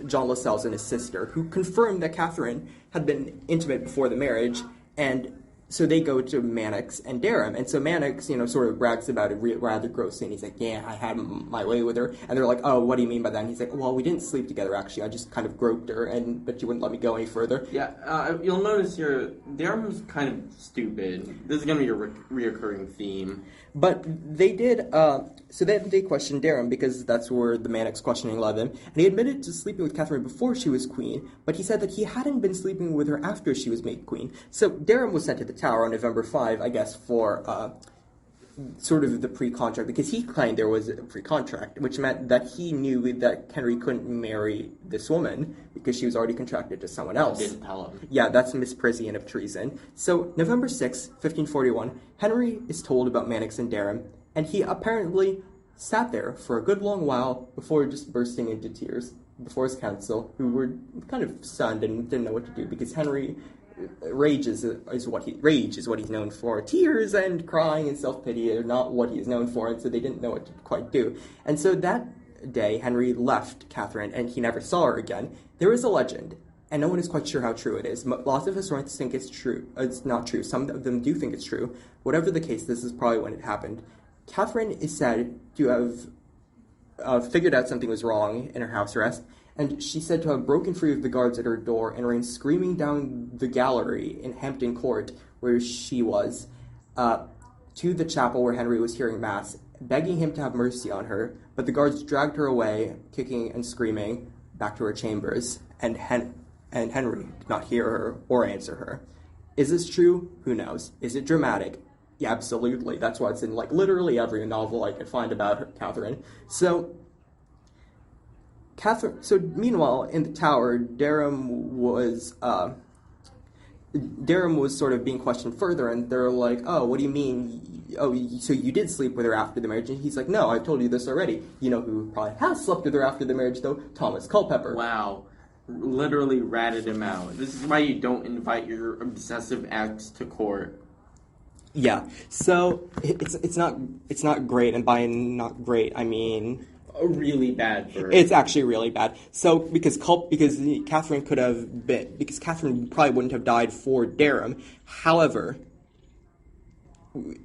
John Lascelles and his sister, who confirm that Catherine had been intimate before the marriage, and so they go to Mannix and Dereham. And so Mannix, sort of brags about it rather grossly, and he's like, yeah, I had my way with her. And they're like, oh, what do you mean by that? And he's like, well, we didn't sleep together, actually. I just kind of groped her, but she wouldn't let me go any further. Yeah, you'll notice here, Dereham's kind of stupid. This is going to be a reoccurring theme. But they did, so then they questioned Dereham, because that's where the Mannix questioning led them, and he admitted to sleeping with Catherine before she was queen, but he said that he hadn't been sleeping with her after she was made queen. So Dereham was sent to the Tower on November 5, I guess, for sort of the pre-contract, because he claimed there was a pre-contract, which meant that he knew that Henry couldn't marry this woman because she was already contracted to someone else. Didn't tell him. Yeah, that's misprision of treason. So November 6, 1541, Henry is told about Mannix and Dereham, and he apparently sat there for a good long while before just bursting into tears before his council, who were kind of stunned and didn't know what to do, because Henry... Rage is what he's known for. Tears and crying and self-pity are not what he is known for, and so they didn't know what to quite do. And so that day, Henry left Catherine, and he never saw her again. There is a legend, and no one is quite sure how true it is. Lots of historians think it's true. It's not true. Some of them do think it's true. Whatever the case, this is probably when it happened. Catherine is said to have figured out something was wrong in her house arrest, and she's said to have broken free of the guards at her door and ran screaming down the gallery in Hampton Court, where she was, to the chapel where Henry was hearing Mass, begging him to have mercy on her, but the guards dragged her away, kicking and screaming, back to her chambers, and Henry did not hear her or answer her. Is this true? Who knows? Is it dramatic? Yeah, absolutely. That's why it's in, literally every novel I could find about her, Catherine. So meanwhile, in the Tower, Dereham was sort of being questioned further, and they're like, oh, what do you mean? Oh, so you did sleep with her after the marriage? And he's like, no, I told you this already. You know who probably has slept with her after the marriage, though? Thomas Culpepper. Wow. Literally ratted him out. This is why you don't invite your obsessive ex to court. Yeah, so it's not great, and by not great, I mean... really bad for her. It's actually really bad. So because Catherine probably wouldn't have died for Dereham. However,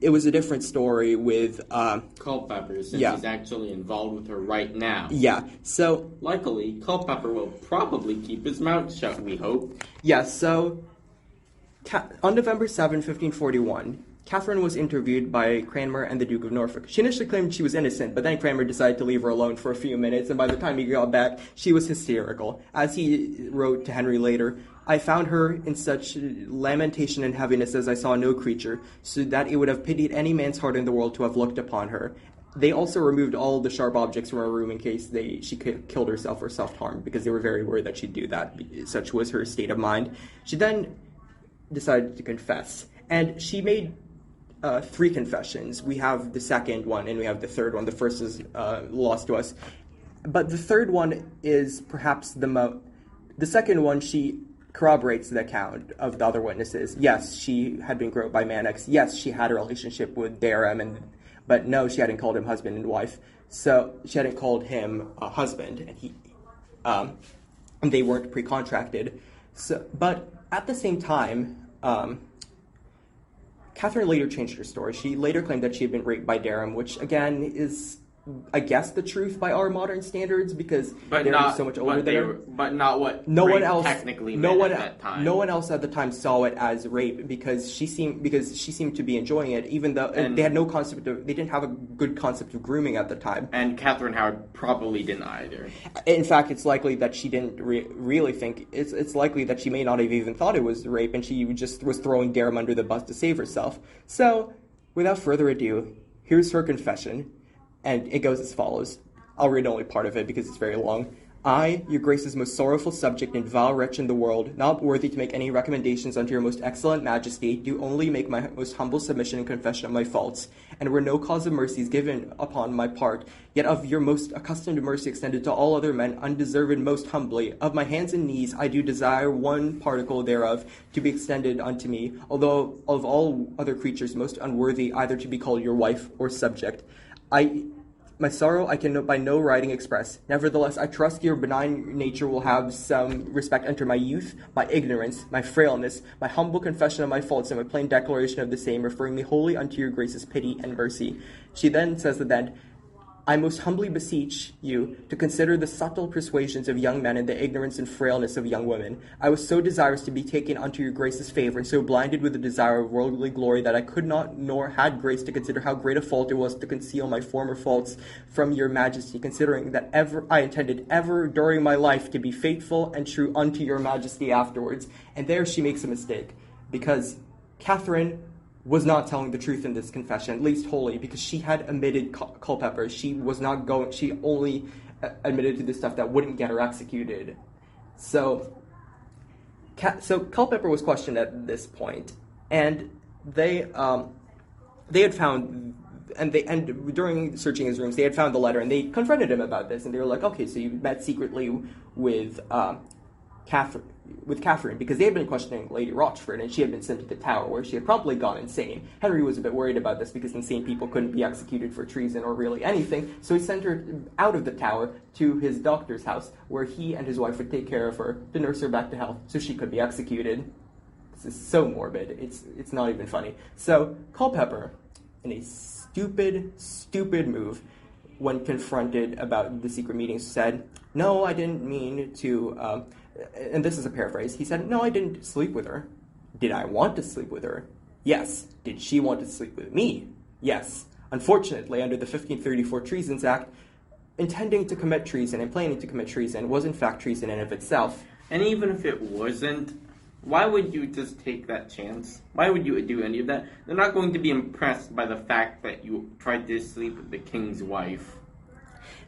it was a different story with Culpepper, since he's actually involved with her right now. Yeah. So luckily, Culpepper will probably keep his mouth shut, we hope. Yeah, so on November 7, 1541, Catherine was interviewed by Cranmer and the Duke of Norfolk. She initially claimed she was innocent, but then Cranmer decided to leave her alone for a few minutes, and by the time he got back, she was hysterical. As he wrote to Henry later, I found her in such lamentation and heaviness as I saw no creature, so that it would have pitied any man's heart in the world to have looked upon her. They also removed all the sharp objects from her room in case she killed herself or self-harmed, because they were very worried that she'd do that. Such was her state of mind. She then decided to confess, and she made 3 confessions. We have the second one and we have the third one. The first is lost to us. But the third one is perhaps the second one, she corroborates the account of the other witnesses. Yes, she had been groped by Mannix. Yes, she had a relationship with Dereham, but no, she hadn't called him husband and wife. So she hadn't called him a husband, and they weren't pre-contracted. So, but at the same time, Catherine later changed her story. She later claimed that she had been raped by Dereham, which, again, is, I guess, the truth by our modern standards, because Dereham is so much older than her. But not what rape technically meant at that time. No one else at the time saw it as rape, because she seemed to be enjoying it, even though they didn't have a good concept of grooming at the time. And Catherine Howard probably didn't either. In fact, it's likely that she didn't really think. It's likely that she may not have even thought it was rape, and she just was throwing Dereham under the bus to save herself. So, without further ado, here's her confession, and it goes as follows. I'll read only part of it because it's very long. I, your Grace's most sorrowful subject and vile wretch in the world, not worthy to make any recommendations unto your most excellent majesty, do only make my most humble submission and confession of my faults, and where no cause of mercy is given upon my part, yet of your most accustomed mercy extended to all other men, undeserved most humbly, of my hands and knees I do desire one particle thereof to be extended unto me, although of all other creatures most unworthy either to be called your wife or subject. My sorrow I can by no writing express. Nevertheless, I trust your benign nature will have some respect unto my youth, my ignorance, my frailness, my humble confession of my faults, and my plain declaration of the same, referring me wholly unto your Grace's pity and mercy. She then says that I most humbly beseech you to consider the subtle persuasions of young men and the ignorance and frailness of young women. I was so desirous to be taken unto your Grace's favor, and so blinded with the desire of worldly glory that I could not nor had grace to consider how great a fault it was to conceal my former faults from your majesty, considering that I intended ever during my life to be faithful and true unto your majesty afterwards. And there she makes a mistake, because Catherine was not telling the truth in this confession, at least wholly, because she had omitted Culpepper. She only admitted to the stuff that wouldn't get her executed. So Culpepper was questioned at this point, and they had found, and during searching his rooms, they had found the letter, and they confronted him about this, and they were like, okay, so you met secretly with Catherine, because they had been questioning Lady Rochford, and she had been sent to the Tower, where she had probably gone insane. Henry was a bit worried about this, because insane people couldn't be executed for treason or really anything, so he sent her out of the Tower to his doctor's house, where he and his wife would take care of her to nurse her back to health, so she could be executed. This is so morbid, it's not even funny. So, Culpepper, in a stupid move, when confronted about the secret meetings, said, no, I didn't mean to, and this is a paraphrase, he said, no, I didn't sleep with her. Did I want to sleep with her? Yes. Did she want to sleep with me? Yes. Unfortunately, under the 1534 Treasons Act, intending to commit treason and planning to commit treason was in fact treason in and of itself. And even if it wasn't, why would you just take that chance? Why would you do any of that? They're not going to be impressed by the fact that you tried to sleep with the king's wife.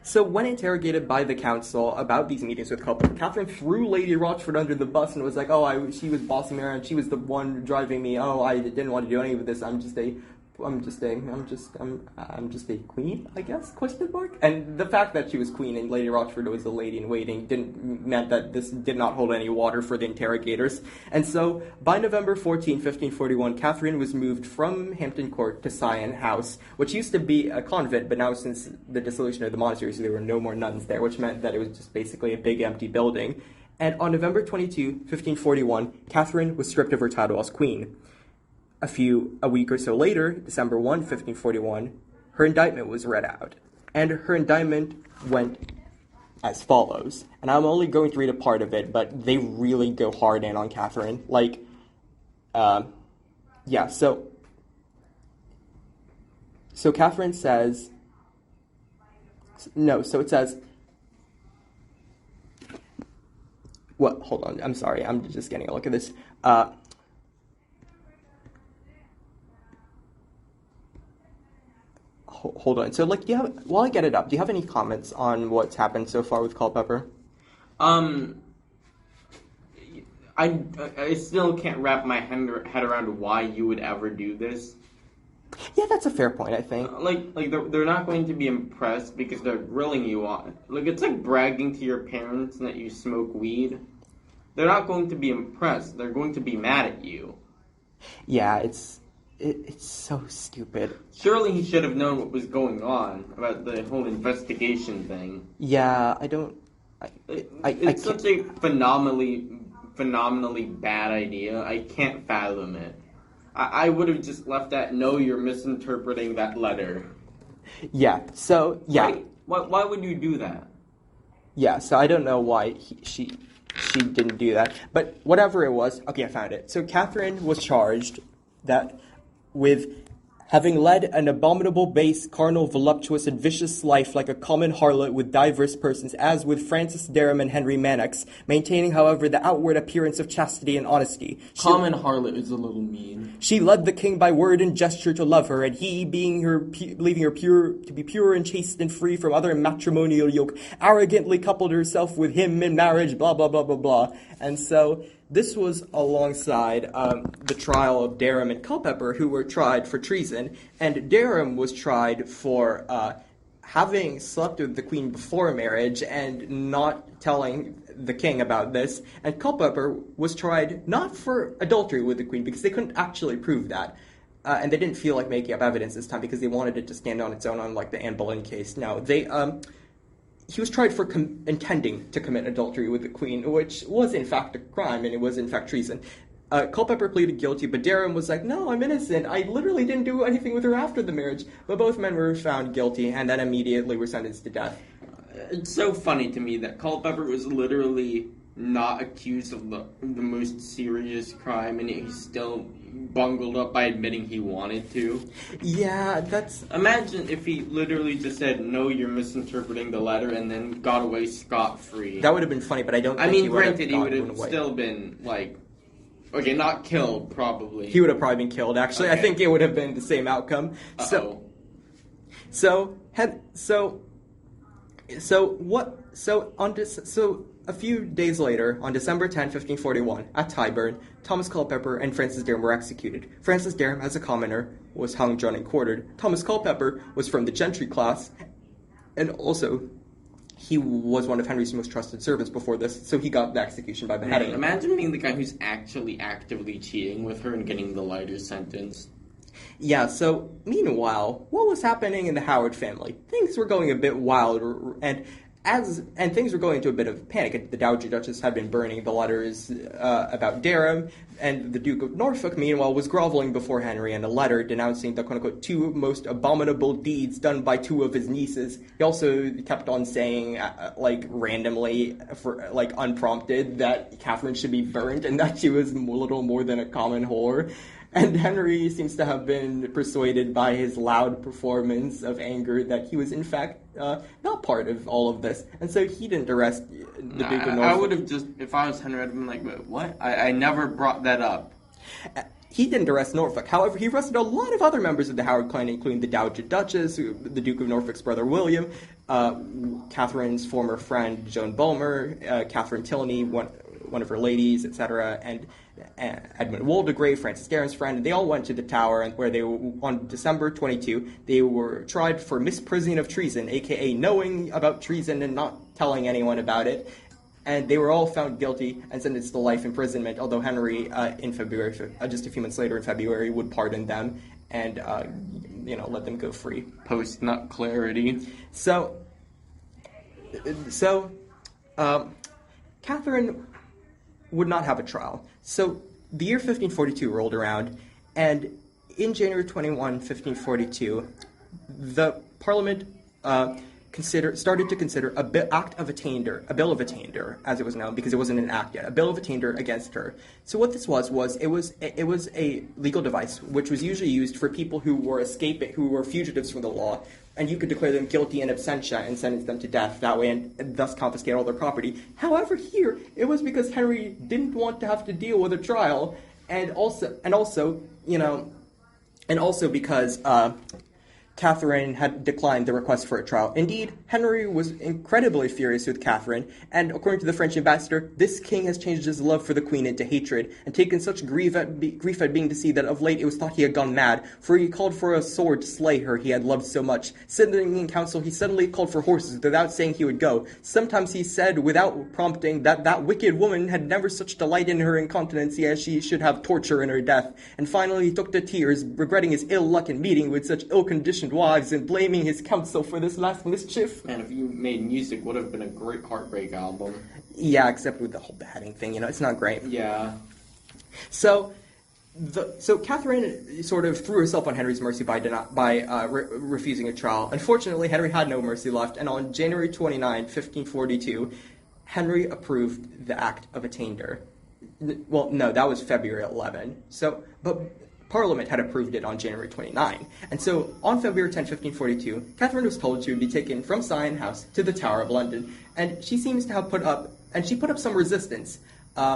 So when interrogated by the council about these meetings with Culpepper, Catherine threw Lady Rochford under the bus and was like, she was bossing me around, she was the one driving me, I didn't want to do any of this, I'm just a queen, I guess, ? And the fact that she was queen and Lady Rochford was a lady in waiting meant that this did not hold any water for the interrogators. And so, by November 14, 1541, Catherine was moved from Hampton Court to Sion House, which used to be a convent, but now since the dissolution of the monastery, so there were no more nuns there, which meant that it was just basically a big empty building. And on November 22, 1541, Catherine was stripped of her title as queen. A week or so later, December 1, 1541, her indictment was read out. And her indictment went as follows. And I'm only going to read a part of it, but they really go hard in on Catherine. So Catherine says, it says, hold on, I'm sorry, I'm just getting a look at this. Hold on. So, while I get it up, do you have any comments on what's happened so far with Culpepper? I still can't wrap my head around why you would ever do this. Yeah, that's a fair point, I think. They're not going to be impressed because they're grilling you on. It's like bragging to your parents that you smoke weed. They're not going to be impressed. They're going to be mad at you. Yeah, it's so stupid. Surely he should have known what was going on about the whole investigation thing. Yeah, I don't... It's such a phenomenally bad idea. I can't fathom it. I would have just left that, no, you're misinterpreting that letter. Yeah, so, yeah. Why would you do that? Yeah, so I don't know why she didn't do that. But whatever it was, okay, I found it. So Catherine was charged with Having led an abominable, base, carnal, voluptuous, and vicious life like a common harlot with diverse persons, as with Francis Dereham and Henry Manox, maintaining, however, the outward appearance of chastity and honesty. Common harlot is a little mean. She led the king by word and gesture to love her, and he, believing her pure to be pure and chaste and free from other matrimonial yoke, arrogantly coupled herself with him in marriage, blah, blah, blah, blah, blah. And so this was alongside the trial of Dereham and Culpepper, who were tried for treason. And Dereham was tried for having slept with the queen before marriage and not telling the king about this. And Culpepper was tried not for adultery with the queen, because they couldn't actually prove that. And they didn't feel like making up evidence this time because they wanted it to stand on its own, unlike the Anne Boleyn case. No, he was tried for intending to commit adultery with the queen, which was in fact a crime, and it was in fact treason. Culpepper pleaded guilty, but Dereham was like, no, I'm innocent. I literally didn't do anything with her after the marriage. But both men were found guilty, and then immediately were sentenced to death. It's so funny to me that Culpepper was literally not accused of the most serious crime, and he still bungled up by admitting he wanted to. Yeah, that's... Imagine if he literally just said, no, you're misinterpreting the letter, and then got away scot-free. That would have been funny, but I don't think granted, he would have still been, like... Okay, not killed, probably. He would have probably been killed, actually. Okay. I think it would have been the same outcome. Uh-oh. So a few days later, on December 10, 1541, at Tyburn, Thomas Culpepper and Francis Dereham were executed. Francis Dereham, as a commoner, was hung, drawn, and quartered. Thomas Culpepper was from the gentry class, and also he was one of Henry's most trusted servants before this, so he got the execution by beheading. Imagine being the guy who's actually actively cheating with her and getting the lighter sentence. Yeah, so meanwhile, what was happening in the Howard family? Things were going a bit wild, and things were going into a bit of panic. The Dowager Duchess had been burning the letters about Dereham, and the Duke of Norfolk, meanwhile, was groveling before Henry in a letter denouncing the, quote-unquote, two most abominable deeds done by two of his nieces. He also kept on saying, randomly, unprompted, that Catherine should be burned and that she was a little more than a common whore. And Henry seems to have been persuaded by his loud performance of anger that he was, in fact, not part of all of this. And so he didn't arrest the Duke of Norfolk. I would have just, if I was Henry, I'd have been like, what? I never brought that up. He didn't arrest Norfolk. However, he arrested a lot of other members of the Howard clan, including the Dowager Duchess, the Duke of Norfolk's brother William, Catherine's former friend Joan Bulmer, Catherine Tilney, one of her ladies, etc., and Edmund Waldegrave, Francis Dereham's friend, and they all went to the Tower, and where they were, on December 22, they were tried for misprision of treason, aka knowing about treason and not telling anyone about it, and they were all found guilty and sentenced to life imprisonment, although Henry, in February, just a few months later in February, would pardon them and, let them go free. Post-nut clarity. So, Catherine would not have a trial. So the year 1542 rolled around, and in January 21, 1542, the Parliament started to consider a bill of attainder, as it was known, because it wasn't an act yet, a bill of attainder against her. So what this was it was a legal device which was usually used for people who were fugitives from the law, and you could declare them guilty in absentia and sentence them to death that way, and thus confiscate all their property. However, here it was because Henry didn't want to have to deal with a trial, and also because Catherine had declined the request for a trial. Indeed, Henry was incredibly furious with Catherine, and according to the French ambassador, this king has changed his love for the queen into hatred, and taken such grief at being deceived that of late it was thought he had gone mad, for he called for a sword to slay her he had loved so much. Sitting in council, he suddenly called for horses without saying he would go. Sometimes he said, without prompting, that wicked woman had never such delight in her incontinency as she should have torture in her death. And finally he took to tears, regretting his ill luck in meeting with such ill-conditioned wives and blaming his counsel for this last mischief. Man, if you made music, would have been a great heartbreak album. Yeah, except with the whole beheading thing, it's not great. Yeah. So Catherine sort of threw herself on Henry's mercy by refusing a trial. Unfortunately, Henry had no mercy left, and on January 29, 1542, Henry approved the Act of Attainder. Well, no, that was February 11. Parliament had approved it on January 29. And so on February 10, 1542, Catherine was told she would be taken from Sion House to the Tower of London, and she seems to have put up some resistance.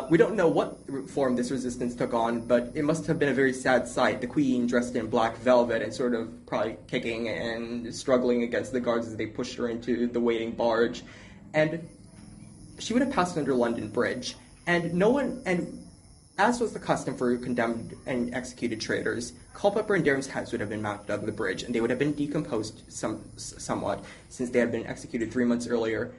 We don't know what form this resistance took on, but it must have been a very sad sight. The Queen dressed in black velvet and sort of probably kicking and struggling against the guards as they pushed her into the waiting barge. And she would have passed under London Bridge, and as was the custom for condemned and executed traitors, Culpepper and Dereham's heads would have been mounted on the bridge, and they would have been decomposed somewhat, since they had been executed 3 months earlier.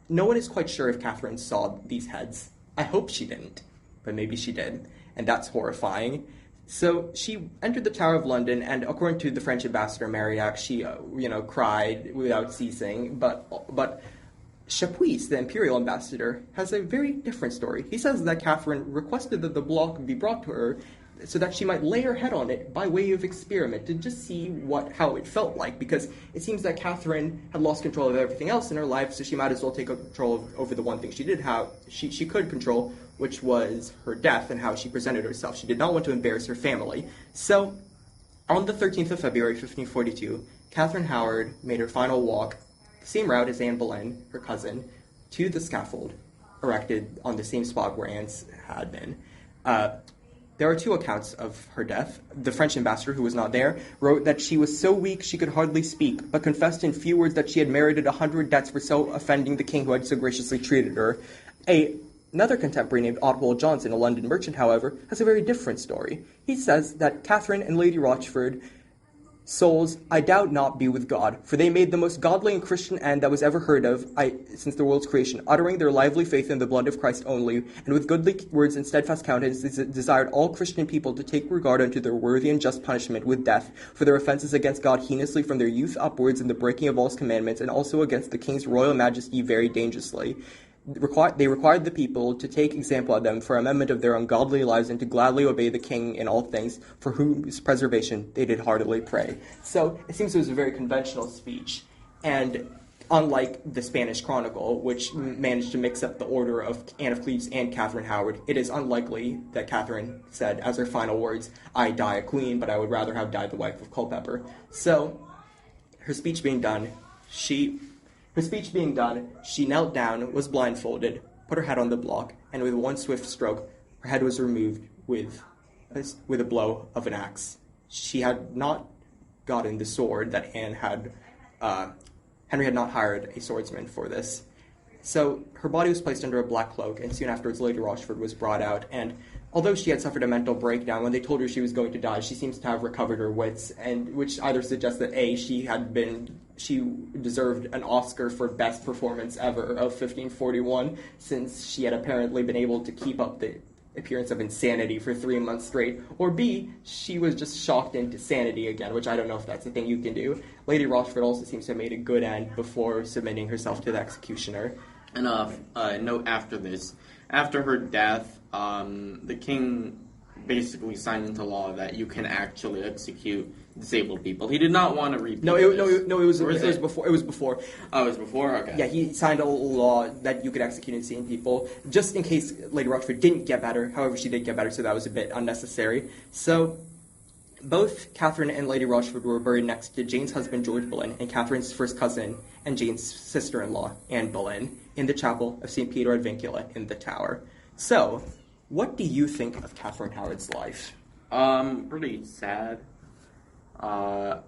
No one is quite sure if Catherine saw these heads. I hope she didn't, but maybe she did, and that's horrifying. So she entered the Tower of London, and according to the French ambassador Marillac, she, cried without ceasing. But Chapuis, the imperial ambassador, has a very different story. He says that Catherine requested that the block be brought to her so that she might lay her head on it by way of experiment to just see how it felt like, because it seems that Catherine had lost control of everything else in her life, so she might as well take control over the one thing she did have, she could control, which was her death and how she presented herself. She did not want to embarrass her family. So, on the 13th of February, 1542, Catherine Howard made her final walk, the same route as Anne Boleyn, her cousin, to the scaffold, erected on the same spot where Anne's had been. There are two accounts of her death. The French ambassador, who was not there, wrote that she was so weak she could hardly speak, but confessed in few words that she had merited 100 deaths for so offending the king who had so graciously treated her. Another contemporary named Otwell Johnson, a London merchant, however, has a very different story. He says that Catherine and Lady Rochford souls, I doubt not, be with God, for they made the most godly and Christian end that was ever heard of since the world's creation, uttering their lively faith in the blood of Christ only, and with goodly words and steadfast countenance desired all Christian people to take regard unto their worthy and just punishment with death, for their offences against God heinously from their youth upwards in the breaking of all his commandments, and also against the king's royal majesty very dangerously. They required the people to take example of them for amendment of their ungodly lives and to gladly obey the king in all things, for whose preservation they did heartily pray. So it seems it was a very conventional speech, and unlike the Spanish Chronicle, which managed to mix up the order of Anne of Cleves and Catherine Howard, it is unlikely that Catherine said as her final words, I die a queen, but I would rather have died the wife of Culpepper. So, her speech being done, she knelt down, was blindfolded, put her head on the block, and with one swift stroke, her head was removed with a blow of an axe. She had not gotten the sword that Henry had not hired a swordsman for this. So her body was placed under a black cloak, and soon afterwards Lady Rochford was brought out, and although she had suffered a mental breakdown, when they told her she was going to die, she seems to have recovered her wits, and which either suggests that she deserved an Oscar for best performance ever of 1541, since she had apparently been able to keep up the appearance of insanity for 3 months straight, or B, she was just shocked into sanity again, which I don't know if that's a thing you can do. Lady Rochford also seems to have made a good end before submitting herself to the executioner. And a note after this. After her death, the king basically signed into law that you can actually execute disabled people. He did not want to repeat it was before. It was before. Oh, it was before? Okay. Yeah, he signed a law that you could execute insane people, just in case Lady Rochford didn't get better. However, she did get better, so that was a bit unnecessary. So, both Catherine and Lady Rochford were buried next to Jane's husband, George Boleyn, and Catherine's first cousin and Jane's sister-in-law, Anne Boleyn, in the chapel of St. Peter ad Vincula in the Tower. So, what do you think of Catherine Howard's life? Pretty sad. The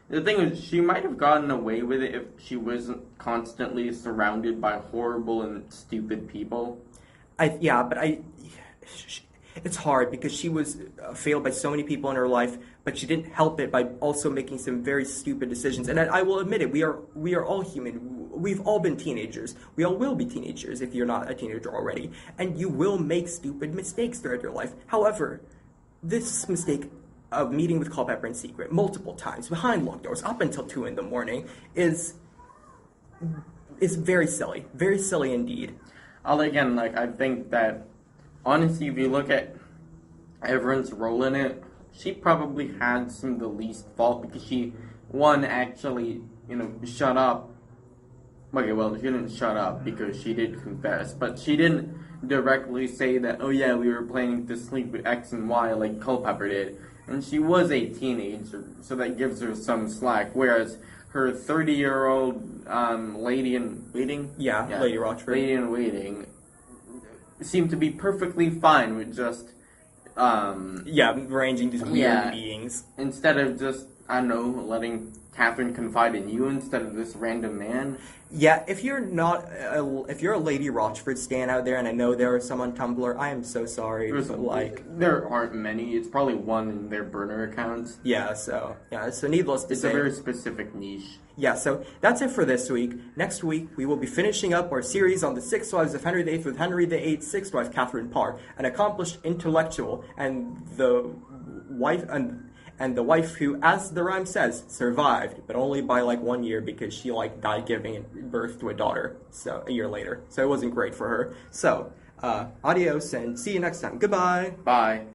thing is, she might have gotten away with it if she wasn't constantly surrounded by horrible and stupid people. It's hard because she was failed by so many people in her life, but she didn't help it by also making some very stupid decisions. And I will admit it, we are all human. We've all been teenagers. We all will be teenagers if you're not a teenager already. And you will make stupid mistakes throughout your life. However, this mistake of meeting with Culpepper in secret multiple times, behind locked doors, up until 2 a.m, is very silly. Very silly indeed. Again, I think that honestly, if you look at everyone's role in it, she probably had some of the least fault because she, actually, shut up. Okay, well, she didn't shut up because she did confess, but she didn't directly say that, oh yeah, we were planning to sleep with X and Y like Culpepper did. And she was a teenager, so that gives her some slack. Whereas her 30-year-old lady in waiting? Yeah, Lady Rochford. Lady in waiting seemed to be perfectly fine with just... arranging these weird meetings. Instead of just, I don't know, letting Catherine confide in you instead of this random man. Yeah, if you're a Lady Rochford stan out there, and I know there are some on Tumblr, I am so sorry. There aren't many. It's probably one in their burner accounts. So needless to say, it's a very specific niche. Yeah, so that's it for this week. Next week, we will be finishing up our series on the 6 wives of Henry VIII with Henry VIII's sixth wife, Catherine Parr, an accomplished intellectual, and the wife who, as the rhyme says, survived, but only by 1 year because she died giving birth to a daughter. So a year later, so it wasn't great for her. So adios and see you next time. Goodbye. Bye.